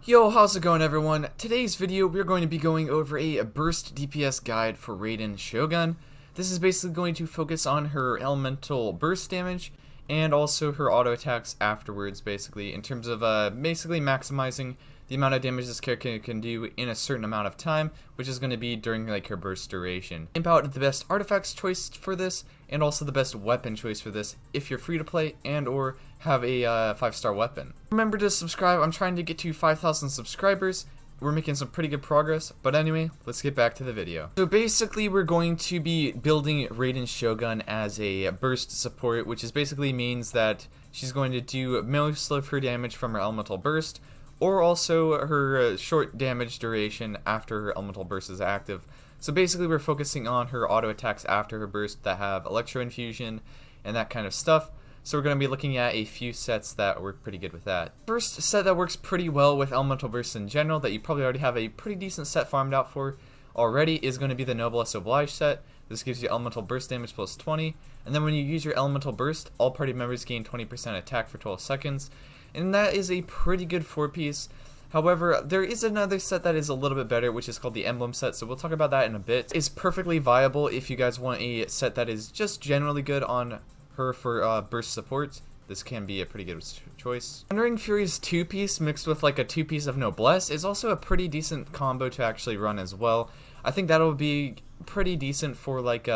Yo, how's it going everyone? Today's video we're going to be going over a burst DPS guide for Raiden Shogun. This is basically going to focus on her elemental burst damage and also her auto attacks afterwards, basically, in terms of basically maximizing the amount of damage this character can do in a certain amount of time, which is going to be during like her burst duration. Imp out the best artifacts choice for this and also the best weapon choice for this if you're free to play and or have a 5-star weapon. Remember to subscribe. I'm trying to get to 5,000 subscribers. We're making some pretty good progress, but anyway, let's get back to the video. So basically we're going to be building Raiden Shogun as a burst support, which is basically means that she's going to do most of her damage from her elemental burst, or also her short damage duration after her elemental burst is active. So basically we're focusing on her auto attacks after her burst that have electro infusion and that kind of stuff. So we're going to be looking at a few sets that work pretty good with that. First set that works pretty well with elemental bursts in general, that you probably already have a pretty decent set farmed out for already, is going to be the Noblesse Oblige set. This gives you elemental burst damage plus 20, and then when you use your elemental burst, all party members gain 20% attack for 12 seconds, and that is a pretty good 4-piece. However, there is another set that is a little bit better, which is called the Emblem set, so we'll talk about that in a bit. It's perfectly viable if you guys want a set that is just generally good on her for burst support. This can be a pretty good choice. Thundering Fury's 2-piece mixed with like a 2-piece of Noblesse is also a pretty decent combo to actually run as well. I think that'll be pretty decent for like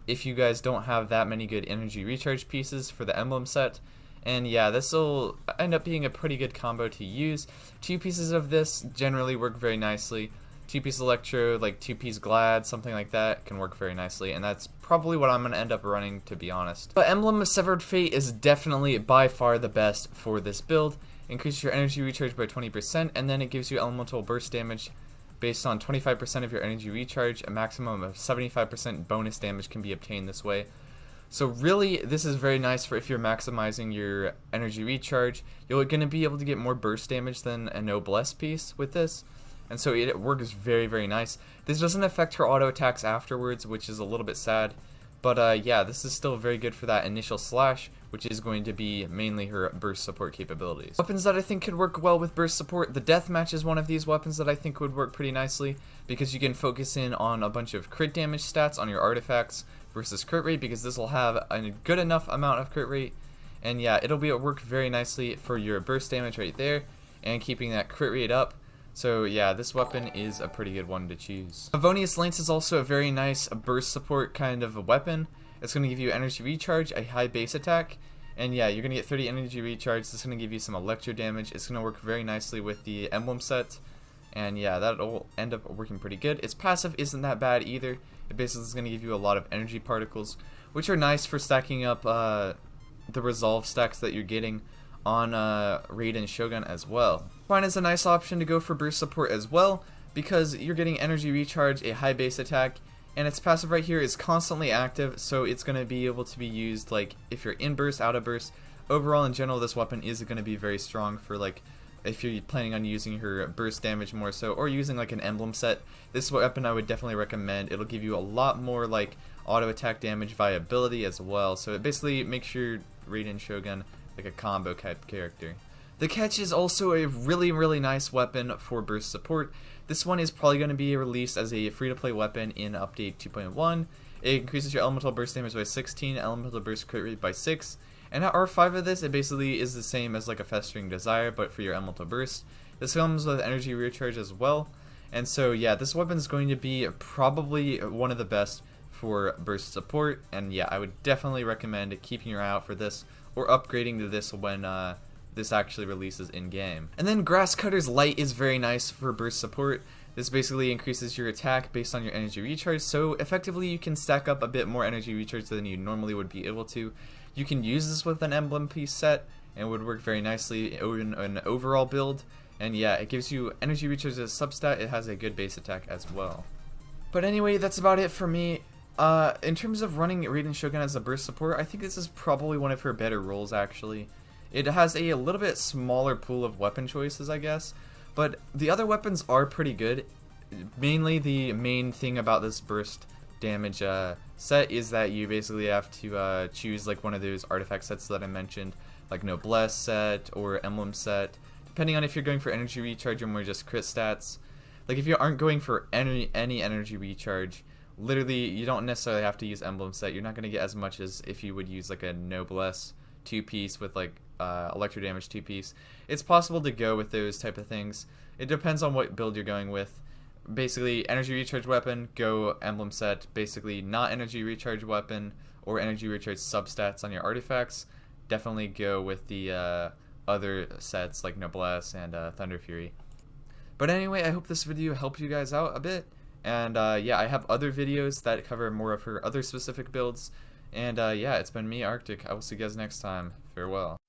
if you guys don't have that many good energy recharge pieces for the Emblem set. And yeah, this will end up being a pretty good combo to use. 2 pieces of this generally work very nicely. 2-piece Electro, like 2-piece Glad, something like that can work very nicely, and that's probably what I'm going to end up running, to be honest. But Emblem of Severed Fate is definitely by far the best for this build. Increases your energy recharge by 20%, and then it gives you elemental burst damage based on 25% of your energy recharge. A maximum of 75% bonus damage can be obtained this way. So really, this is very nice for if you're maximizing your energy recharge. You're going to be able to get more burst damage than a Noblesse piece with this. And so it works very, very nice. This doesn't affect her auto attacks afterwards, which is a little bit sad. But yeah, this is still very good for that initial slash, which is going to be mainly her burst support capabilities. Weapons that I think could work well with burst support. The Deathmatch is one of these weapons that I think would work pretty nicely, because you can focus in on a bunch of crit damage stats on your artifacts versus crit rate, because this will have a good enough amount of crit rate. And yeah, it'll work very nicely for your burst damage right there, and keeping that crit rate up. So yeah, this weapon is a pretty good one to choose. Favonius Lance is also a very nice burst support kind of a weapon. It's going to give you energy recharge, a high base attack, and yeah, you're going to get 30 energy recharge. This is going to give you some electro damage. It's going to work very nicely with the Emblem set, and yeah, that'll end up working pretty good. Its passive isn't that bad either. It basically is going to give you a lot of energy particles, which are nice for stacking up the resolve stacks that you're getting on Raiden Shogun as well. Fine is a nice option to go for burst support as well, because you're getting energy recharge, a high base attack, and its passive right here is constantly active, so it's going to be able to be used like if you're in burst, out of burst. Overall, in general, this weapon is going to be very strong for like if you're planning on using her burst damage more so, or using like an Emblem set. This weapon I would definitely recommend. It'll give you a lot more like auto attack damage viability as well, so it basically makes your Raiden Shogun like a combo type character. The Catch is also a really, really nice weapon for burst support. This one is probably going to be released as a free-to-play weapon in update 2.1. It increases your elemental burst damage by 16, elemental burst crit rate by 6, and at R5 of this, it basically is the same as like a Festering Desire, but for your elemental burst. This comes with energy recharge as well, and so yeah, this weapon is going to be probably one of the best for burst support, and yeah, I would definitely recommend keeping your eye out for this, or upgrading to this when this actually releases in-game. And then Grasscutter's Light is very nice for burst support. This basically increases your attack based on your energy recharge, so effectively you can stack up a bit more energy recharge than you normally would be able to. You can use this with an Emblem piece set, and it would work very nicely in an overall build. And yeah, it gives you energy recharge as a substat. It has a good base attack as well. But anyway, that's about it for me. In terms of running Raiden Shogun as a burst support, I think this is probably one of her better roles actually. It has a little bit smaller pool of weapon choices, I guess, but the other weapons are pretty good. Mainly the main thing about this burst damage set is that you basically have to choose like one of those artifact sets that I mentioned, like Noblesse set or Emblem set, depending on if you're going for energy recharge or more just crit stats. Like if you aren't going for any energy recharge, literally you don't necessarily have to use emblem set. You're not going to get as much as if you would use like a noblesse 2-piece with like electro damage 2-piece. It's possible to go with those type of things. It depends on what build you're going with. Basically, energy recharge weapon, go emblem set. Basically, not energy recharge weapon or energy recharge substats on your artifacts. Definitely go with the other sets like Noblesse and Thunder Fury. But anyway, I hope this video helped you guys out a bit. And yeah, I have other videos that cover more of her other specific builds. And yeah, it's been me, Arctic. I will see you guys next time. Farewell.